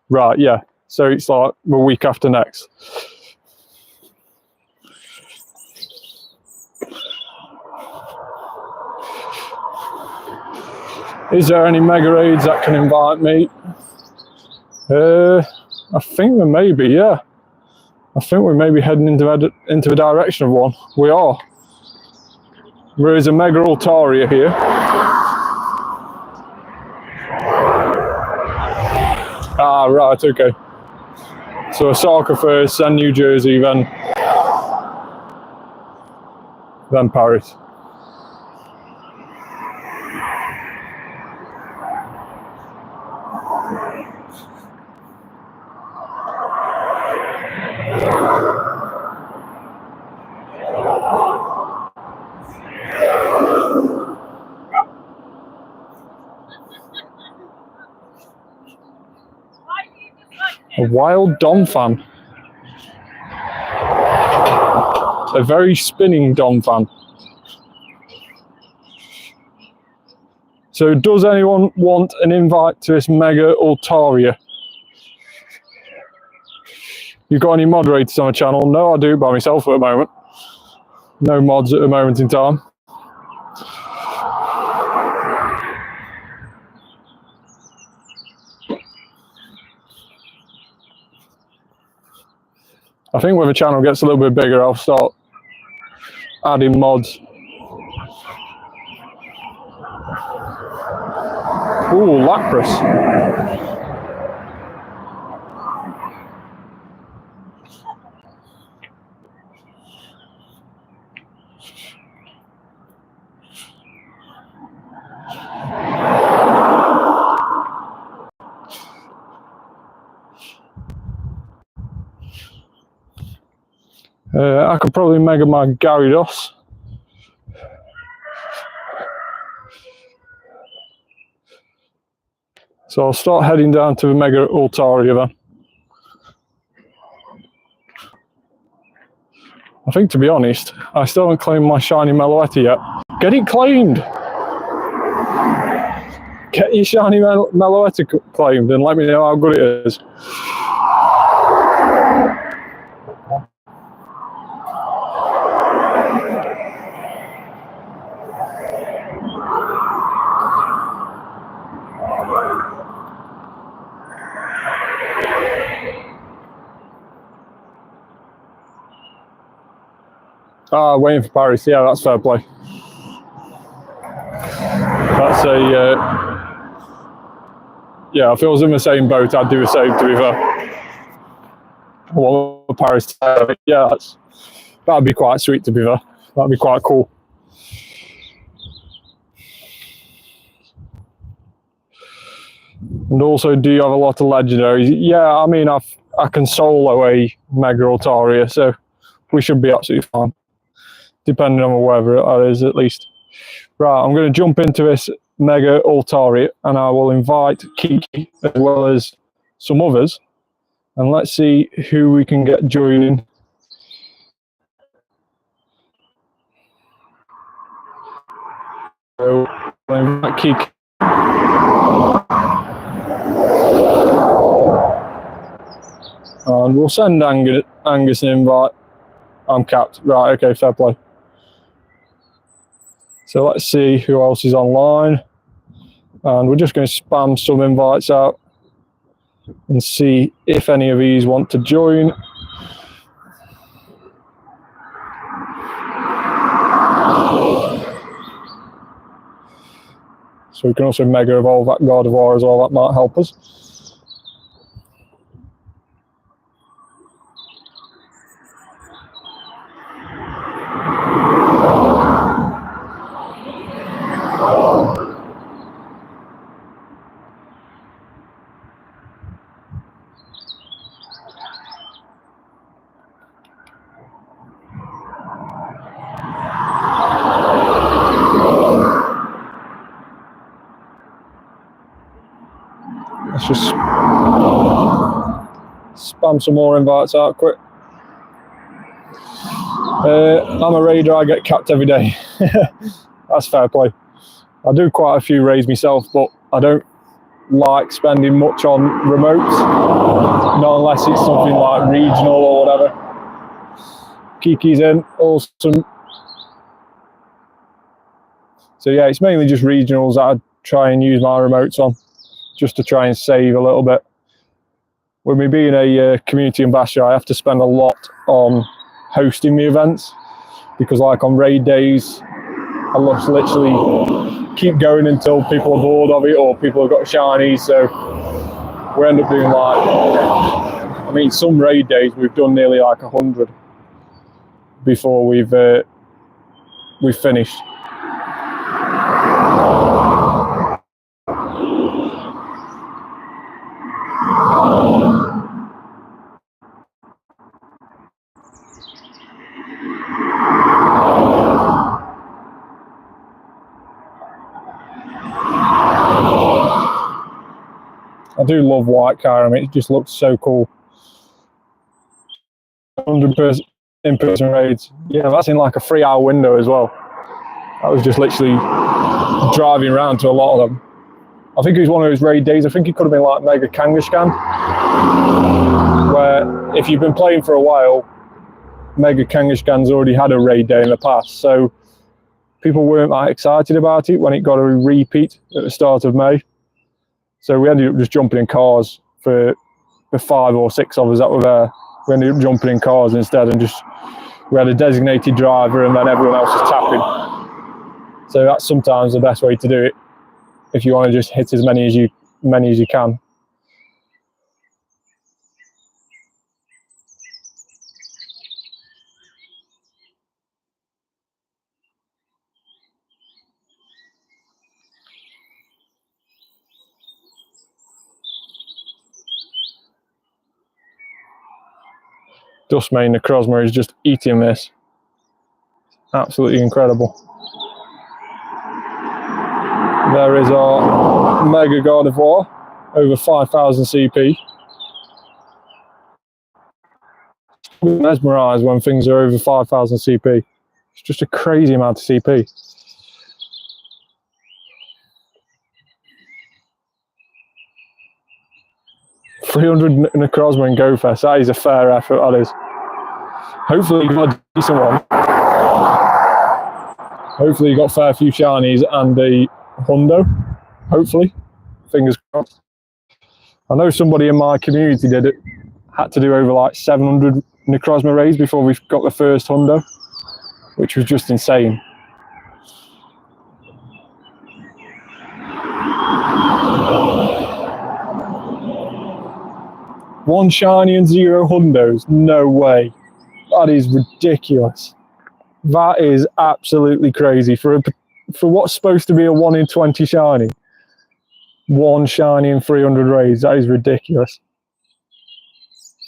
Right, yeah. So it's like the week after next. Is there any mega raids that can invite me? I think there may be, yeah. I think we may be heading into the direction of one. We are. There is a mega Altaria here. Ah, right, okay. So Osaka first, then New Jersey, then Paris. A wild Donphan. A very spinning Donphan. So does anyone want an invite to this mega Altaria? You got any moderators on the channel? No, I do it by myself at the moment. No mods at the moment in time. I think when the channel gets a little bit bigger, I'll start adding mods. Ooh, Lapras. I could probably mega my Gyarados. So I'll start heading down to the Mega Altaria then. I think, to be honest, I still haven't claimed my shiny Meloetta yet. Get it claimed! Get your shiny Meloetta claimed and let me know how good it is. Ah, waiting for Paris. Yeah, that's fair play. That's a... yeah, if I was in the same boat, I'd do the same, to be fair. Well, Paris... yeah, that'd be quite sweet, to be fair. That'd be quite cool. And also, do you have a lot of legendaries? Yeah, I mean, I can solo a Mega Altaria, so we should be absolutely fine. Depending on wherever it is, at least. Right, I'm going to jump into this Mega Altaria, and I will invite Kiki as well as some others, and let's see who we can get joining. So, I'll invite Kiki. And we'll send Angus an invite. I'm capped. Right, okay, fair play. So let's see who else is online. And we're just going to spam some invites out and see if any of these want to join. So we can also Mega Evolve that Gardevoir as well, that might help us. Let's just spam some more invites out quick. I'm a raider, I get capped every day. That's fair play. I do quite a few raids myself, but I don't like spending much on remotes, not unless it's something like regional or whatever. Kiki's in, awesome. So yeah, it's mainly just regionals that I try and use my remotes on, just to try and save a little bit. With me being a community ambassador, I have to spend a lot on hosting the events, because like on raid days, I just literally keep going until people are bored of it or people have got shinies. So we end up doing like, I mean, some raid days we've done nearly like 100 before we've finished. I do love white Kyurem, it just looks so cool. 100% in-person raids. Yeah, that's in like a 3-hour window as well. I was just literally driving around to a lot of them. I think it was one of those raid days, I think it could have been like Mega Kangaskhan, where if you've been playing for a while, Mega Kangaskhan's already had a raid day in the past, so people weren't that excited about it when it got a repeat at the start of May. So we ended up just jumping in cars for the 5 or 6 of us that were there. We ended up jumping in cars instead, and just we had a designated driver and then everyone else was tapping. So that's sometimes the best way to do it, if you want to just hit as many as you can. Dustmane Necrozma is just eating this. Absolutely incredible. There is our Mega Gardevoir, over 5,000 CP. I'm mesmerised when things are over 5,000 CP. It's just a crazy amount of CP. $300 Necrozma and Go Fest. That is a fair effort, that is. Hopefully you got a decent one. Hopefully you got a fair few shinies and a Hundo. Hopefully. Fingers crossed. I know somebody in my community had to do over like 700 Necrozma raids before we got the first Hundo, which was just insane. One shiny and 0 Hundos? No way. That is ridiculous. That is absolutely crazy. For what's supposed to be a 1 in 20 shiny, 1 shiny in 300 raids, that is ridiculous.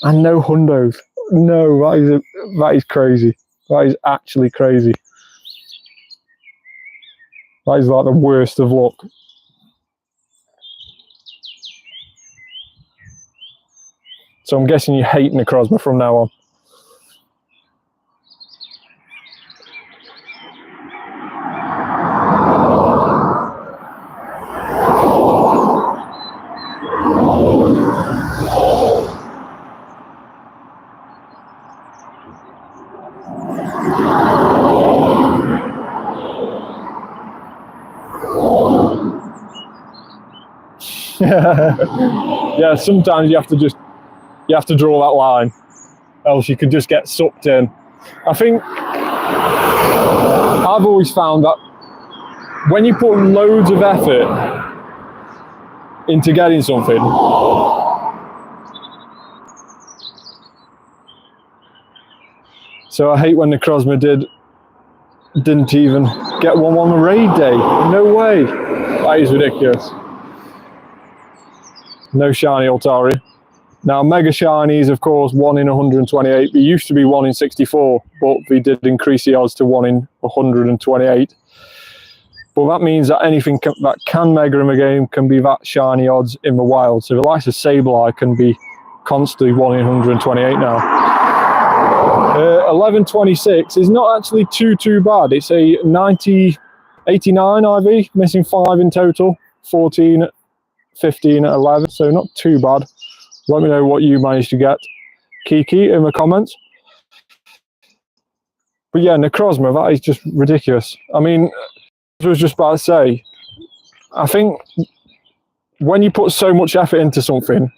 And no Hundos. No, that is crazy. That is actually crazy. That is like the worst of luck. So I'm guessing you hate Necrozma from now on. Yeah, sometimes you have to draw that line, else you could just get sucked in. I think I've always found that when you put loads of effort into getting something, so I hate when Necrozma didn't even get one on the raid day. No way. That is ridiculous. No shiny Altaria. Now, Mega Shinies, of course, 1 in 128. It used to be 1 in 64, but they did increase the odds to 1 in 128. But that means that anything that can Mega in the game can be that shiny odds in the wild. So the likes of Sableye can be constantly 1 in 128 now. 1126 is not actually too bad. It's a 89 IV, missing 5 in total, 14, 15, 11, so not too bad. Let me know what you managed to get, Kiki, in the comments. But yeah, Necrozma, that is just ridiculous. I mean, I was just about to say, I think when you put so much effort into something,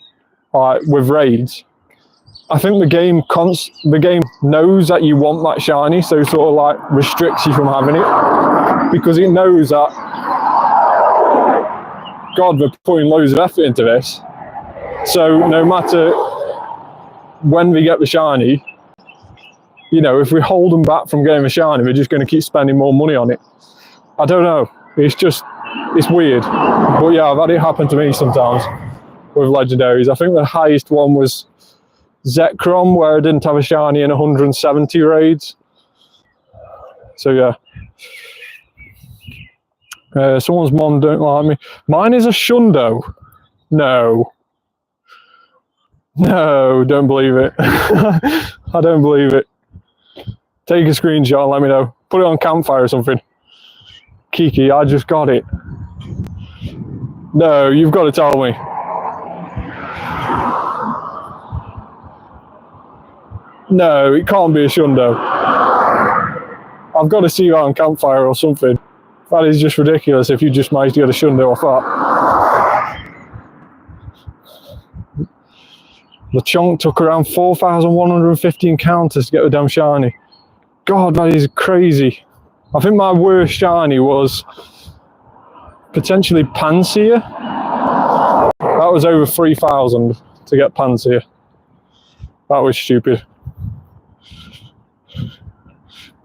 like with raids, I think the game knows that you want that shiny, so sort of like restricts you from having it, because it knows that, God, we're putting loads of effort into this. So no matter when we get the shiny, you know, if we hold them back from getting the shiny, we're just going to keep spending more money on it. I don't know. It's weird. But yeah, that did happen to me sometimes with legendaries. I think the highest one was Zekrom, where I didn't have a shiny in 170 raids. So yeah. Someone's mom don't like me. Mine is a Shundo. No, don't believe it. I don't believe it. Take a screenshot and let me know. Put it on Campfire or something. Kiki, I just got it. No, you've got to tell me. No, it can't be a Shundo. I've got to see that on Campfire or something. That is just ridiculous if you just managed to get a Shundo off that. Lechonk took around 4,115 encounters to get the damn shiny. God, that is crazy. I think my worst shiny was potentially Pansear. That was over 3,000 to get Pansear. That was stupid.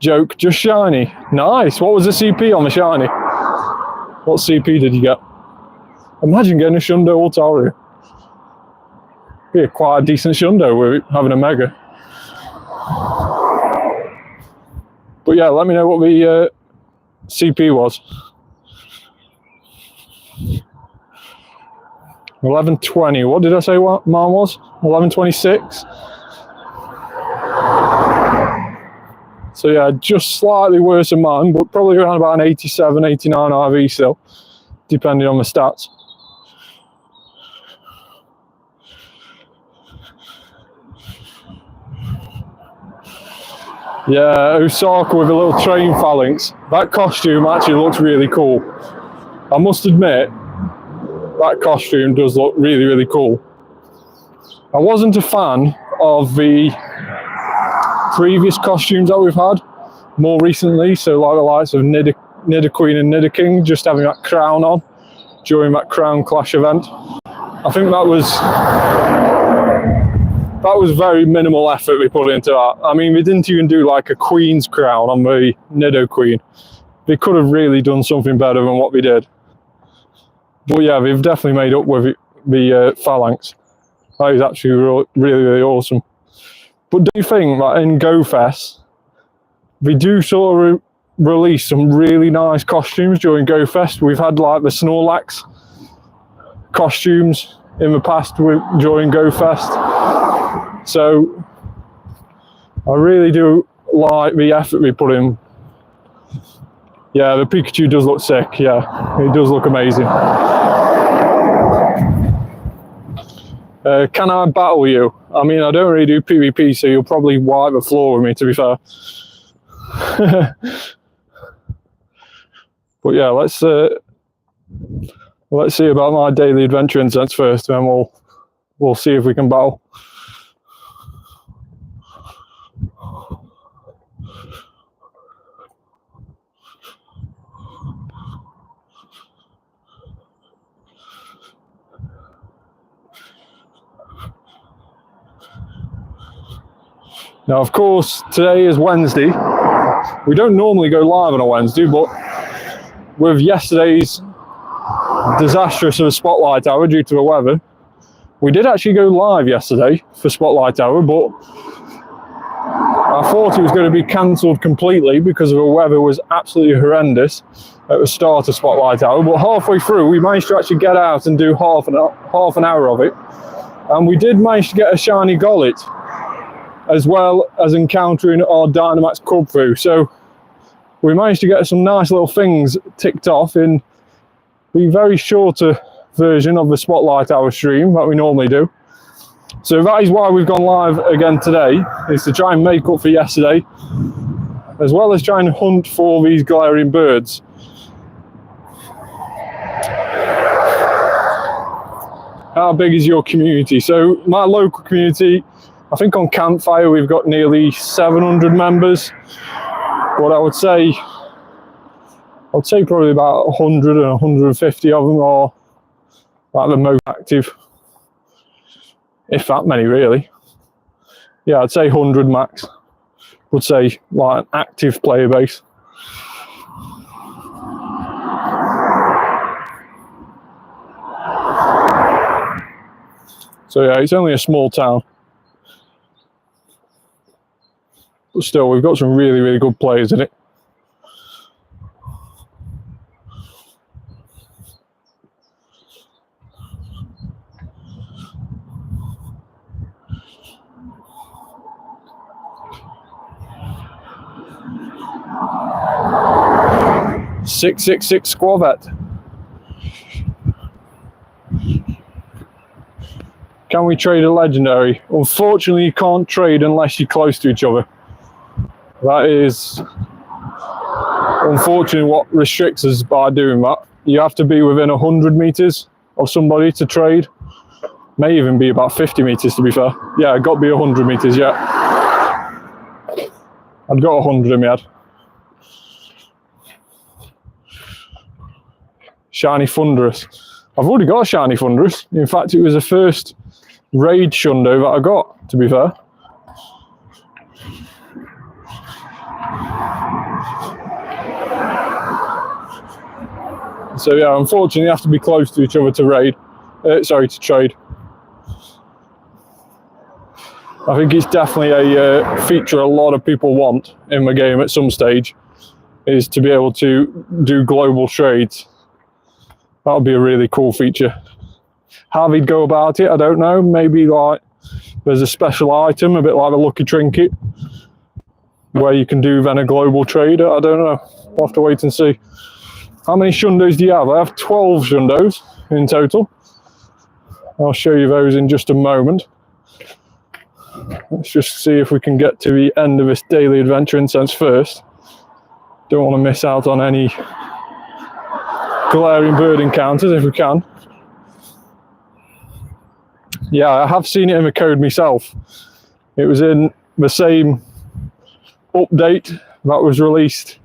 Joke, just shiny. Nice. What was the CP on the shiny? What CP did you get? Imagine getting a Shundo Altaria. Be quite a decent Shundo with having a Mega. But yeah, let me know what the CP was. 11:20. What did I say what mine was? 11:26. So yeah, just slightly worse than mine, but probably around about an 87, 89 RV still, depending on the stats. Yeah, Osaka with a little train phalanx. That costume actually looks really cool. I must admit, that costume does look really, really cool. I wasn't a fan of the previous costumes that we've had more recently, so like the likes of Nidoqueen and Nidoking just having that crown on during that Crown Clash event. I think that was very minimal effort we put into that. I mean, we didn't even do like a Queen's crown on the Nidoqueen. They could have really done something better than what we did. But yeah, they've definitely made up with the phalanx. That is actually really, really awesome. But do you think that in GoFest, they do sort of release some really nice costumes during GoFest? We've had like the Snorlax costumes in the past during GoFest. So I really do like the effort we put in. Yeah, the Pikachu does look sick. Yeah, it does look amazing. Can I battle you? I mean, I don't really do PvP, so you'll probably wipe the floor with me, to be fair. But yeah, let's see about my daily adventure incense first, and then we'll see if we can battle. Now, of course, today is Wednesday. We don't normally go live on a Wednesday, but with yesterday's disastrous of a Spotlight Hour due to the weather, we did actually go live yesterday for Spotlight Hour, but I thought it was going to be cancelled completely because the weather was absolutely horrendous at the start of Spotlight Hour, but halfway through we managed to actually get out and do half an hour of it, and we did manage to get a shiny Gollet, as well as encountering our Dynamax Cubthoo. So we managed to get some nice little things ticked off in the very shorter version of the Spotlight Hour stream that we normally do. So that is why we've gone live again today, is to try and make up for yesterday, as well as try and hunt for these Galarian birds. How big is your community? So my local community, I think on Campfire we've got nearly 700 members, but I would say probably about 100 and 150 of them are like the most active, if that many really. Yeah, I'd say 100 max, would say like an active player base. So yeah, it's only a small town. But still, we've got some really, really good players in it. .666 Squavet. Can we trade a legendary? Unfortunately, you can't trade unless you're close to each other. That is unfortunately what restricts us by doing that. You have to be within 100 meters of somebody to trade. May even be about 50 meters to be fair. Yeah, got to be 100 meters, yeah. I'd got 100 in my head. Shiny Thunderous. I've already got a Shiny Thunderous. In fact, it was the first raid Shundo that I got, to be fair. So yeah, unfortunately you have to be close to each other to raid. To trade. I think it's definitely a feature a lot of people want in the game at some stage, is to be able to do global trades. That would be a really cool feature. How he'd go about it, I don't know. Maybe like there's a special item, a bit like a lucky trinket, where you can do then a global trade. I don't know. We'll have to wait and see. How many Shundos do you have? I have 12 Shundos in total. I'll show you those in just a moment. Let's just see if we can get to the end of this daily adventure incense first. Don't want to miss out on any Galarian Bird encounters if we can. Yeah, I have seen it in the code myself. It was in the same update that was released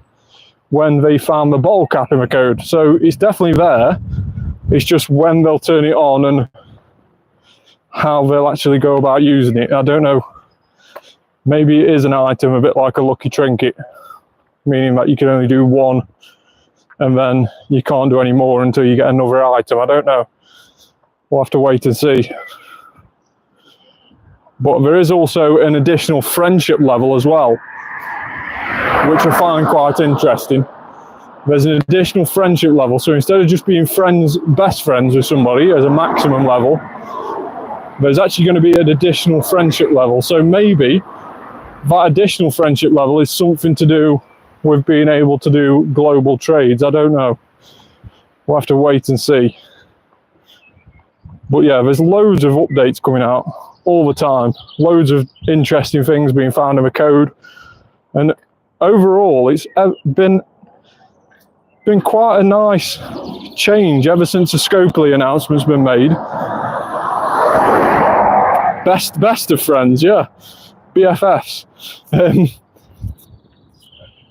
when they found the bottle cap in the code. So it's definitely there. It's just when they'll turn it on and how they'll actually go about using it. I don't know. Maybe it is an item a bit like a lucky trinket, meaning that you can only do one and then you can't do any more until you get another item. I don't know. We'll have to wait and see. But there is also an additional friendship level as well, which I find quite interesting. There's an additional friendship level. So instead of just being friends, best friends with somebody as a maximum level, there's actually going to be an additional friendship level. So maybe that additional friendship level is something to do with being able to do global trades. I don't know. We'll have to wait and see. But yeah, there's loads of updates coming out all the time. Loads of interesting things being found in the code. And overall, it's been quite a nice change ever since the Scopely announcement's been made. Best of friends, yeah. BFFs.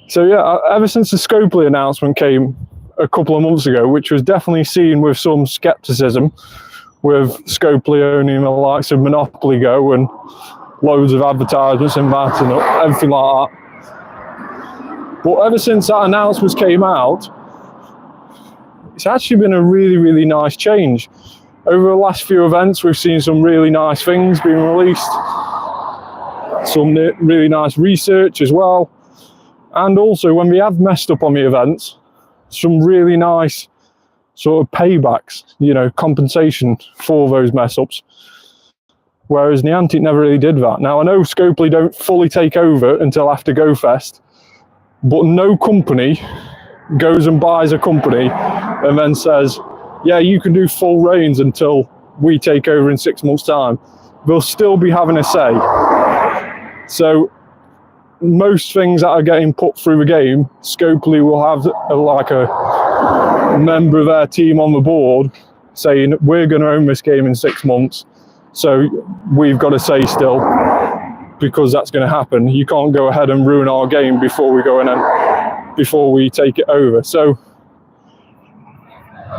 So yeah, ever since the Scopely announcement came a couple of months ago, which was definitely seen with some skepticism, with Scopely owning the likes of Monopoly Go and loads of advertisements and that and everything like that. But ever since that announcement came out, it's actually been a really, really nice change. Over the last few events, we've seen some really nice things being released, some really nice research as well. And also, when we have messed up on the events, some really nice sort of paybacks, you know, compensation for those mess ups. Whereas Niantic never really did that. Now, I know Scopely don't fully take over until after GoFest, but no company goes and buys a company and then says, yeah, you can do full reigns until we take over in 6 months' time. They'll still be having a say. So most things that are getting put through the game, Scopely will have a member of their team on the board saying, we're going to own this game in 6 months, so we've got to say still, because that's going to happen. You can't go ahead and ruin our game before we go in and before we take it over. So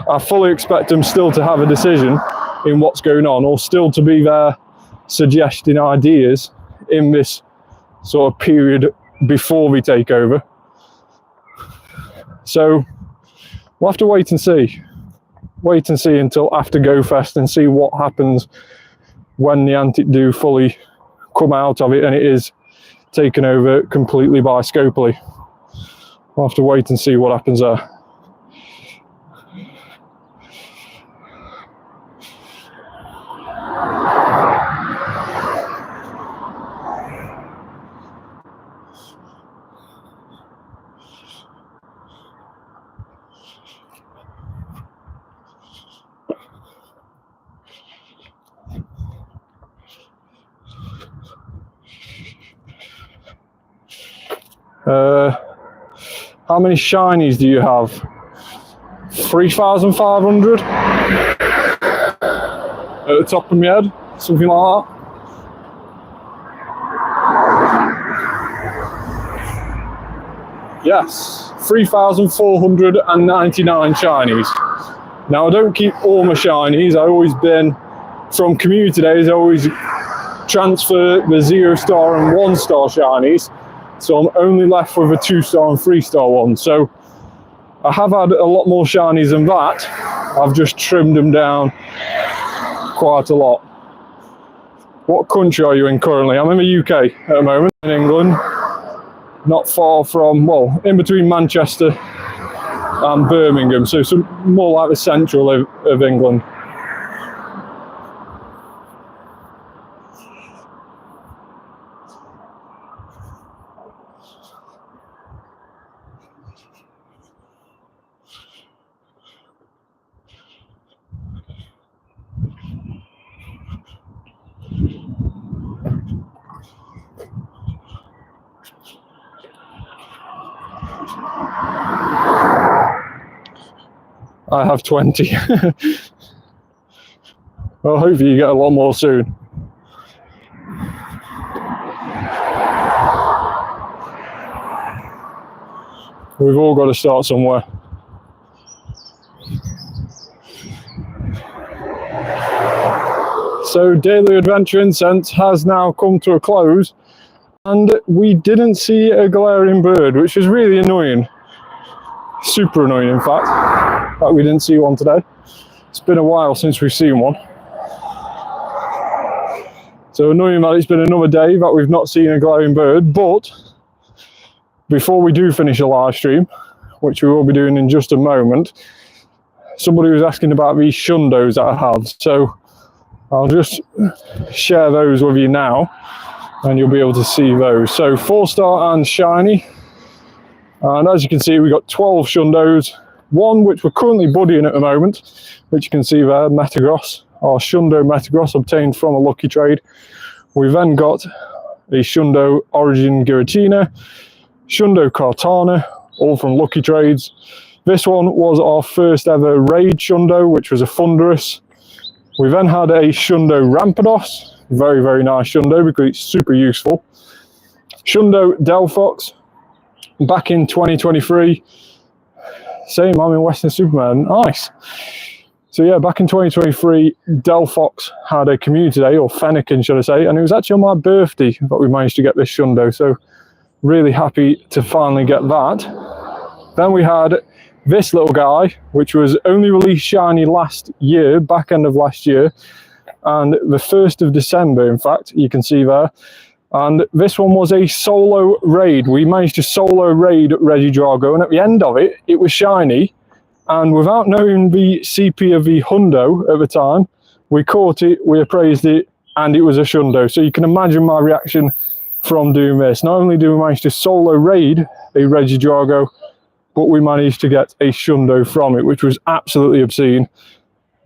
I fully expect them still to have a decision in what's going on, or still to be there suggesting ideas in this sort of period before we take over. So we'll have to wait and see. Wait and see until after GoFest and see what happens when Niantic do fully come out of it and it is taken over completely by Scopely. We'll have to wait and see what happens there. How many shinies do you have? 3,500 at the top of my head, something like that. Yes, 3,499 shinies. Now I don't keep all my shinies. I always been from community days. I always transfer the 0-star and 1-star shinies. So I'm only left with a 2-star and 3-star one. So I have had a lot more shinies than that. I've just trimmed them down quite a lot. What country are you in currently? I'm in the UK at the moment, in England. Not far from, well, in between Manchester and Birmingham. So some more like the central of England. I have 20. Well, hopefully you get a lot more soon. We've all got to start somewhere. So daily adventure incense has now come to a close, and we didn't see a Galarian Bird, which is really annoying. Super annoying, in fact, that we didn't see one today. It's been a while since we've seen one. So annoying that it's been another day that we've not seen a Galarian Bird. But before we do finish a live stream, which we will be doing in just a moment, somebody was asking about these Shundos that I have. So I'll just share those with you now, and you'll be able to see those. So 4-star and shiny. And as you can see, we've got 12 Shundos. One which we're currently buddying at the moment, which you can see there, Metagross. Our Shundo Metagross obtained from a lucky trade. We've then got a Shundo Origin Giratina, Shundo Kartana, all from lucky trades. This one was our first ever raid Shundo, which was a Thunderous. We then had a Shundo Rampardos, very, very nice Shundo because it's super useful. Shundo Delphox, back in 2023. Same, I'm in Western Superman, nice. So yeah, back in 2023, Delphox had a community day, or Fennekin should I say, and it was actually on my birthday that we managed to get this Shundo, so really happy to finally get that. Then we had this little guy, which was only released shiny last year, back end of last year, and the 1st of December, in fact, you can see there. And this one was a solo raid. We managed to solo raid Regidrago, and at the end of it, it was shiny. And without knowing the CP of the Hundo at the time, we caught it, we appraised it, and it was a Shundo. So you can imagine my reaction from doing this. Not only did we manage to solo raid a Regidrago, but we managed to get a Shundo from it, which was absolutely obscene.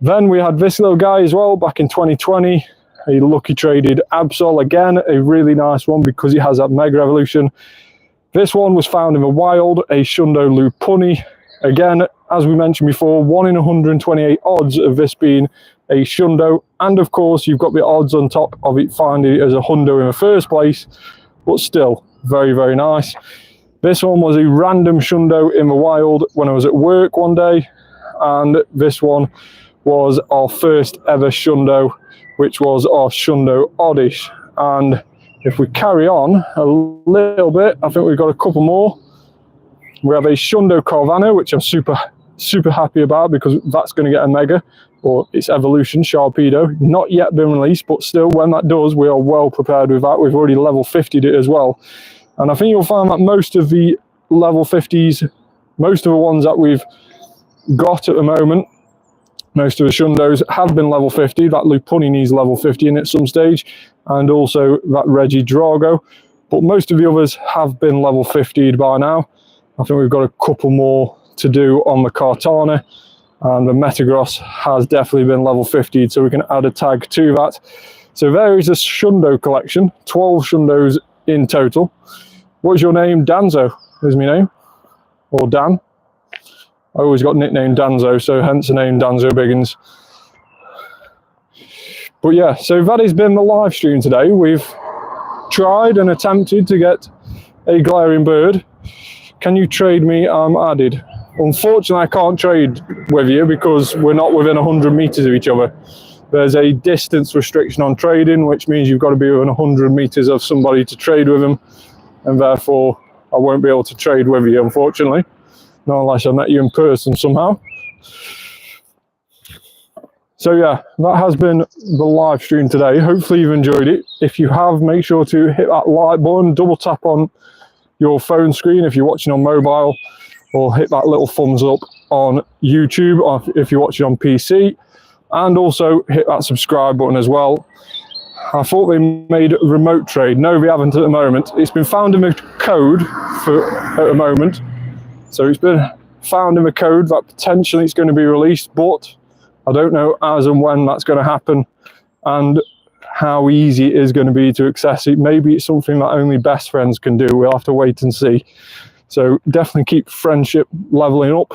Then we had this little guy as well, back in 2020, a lucky traded Absol, again, a really nice one because it has that Mega Evolution. This one was found in the wild, a Shundo Lupuni. Again, as we mentioned before, 1 in 128 odds of this being a Shundo, and of course you've got the odds on top of it finding it as a Hundo in the first place, but still very, very nice. This one was a random Shundo in the wild when I was at work one day, and this one was our first ever Shundo, which was our Shundo Oddish. And if we carry on a little bit, I think we've got a couple more. We have a Shundo Carvanha, which I'm super happy about because that's going to get a Mega, or its evolution, Sharpedo. Not yet been released, but still, when that does, we are well prepared with that. We've already level 50'd it as well. And I think you'll find that most of the level 50s, most of the ones that we've got at the moment, most of the Shundos have been level 50. That Lupuni needs level 50 in at some stage, and also that Regidrago. But most of the others have been level 50'd by now. I think we've got a couple more to do on the Kartana, and the Metagross has definitely been level 50'd, so we can add a tag to that. So there is a Shundo collection, 12 Shundos in total. What's your name? Danzo is my name, or Dan. I always got nicknamed Danzo, so hence the name Danzo Biggins. But yeah, so that has been the live stream today. We've tried and attempted to get a Galarian Bird. Can you trade me? I'm added. Unfortunately, I can't trade with you because we're not within 100 meters of each other. There's a distance restriction on trading, which means you've got to be within 100 meters of somebody to trade with them, and therefore I won't be able to trade with you, unfortunately. Not unless I met you in person somehow. So yeah, that has been the live stream today. Hopefully you've enjoyed it. If you have, make sure to hit that like button, double tap on your phone screen if you're watching on mobile, or hit that little thumbs up on YouTube or if you're watching on PC, and also hit that subscribe button as well. I thought they made a remote trade. No, we haven't at the moment. It's been found in the code at the moment. So it's been found in the code that potentially it's going to be released, but I don't know as and when that's going to happen and how easy it is going to be to access it. Maybe it's something that only best friends can do. We'll have to wait and see. So definitely keep friendship leveling up,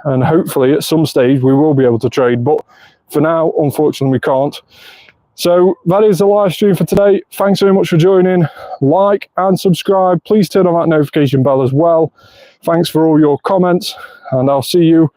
and hopefully at some stage we will be able to trade, but for now, unfortunately, we can't. So that is the live stream for today. Thanks very much for joining. Like and subscribe. Please turn on that notification bell as well. Thanks for all your comments, and I'll see you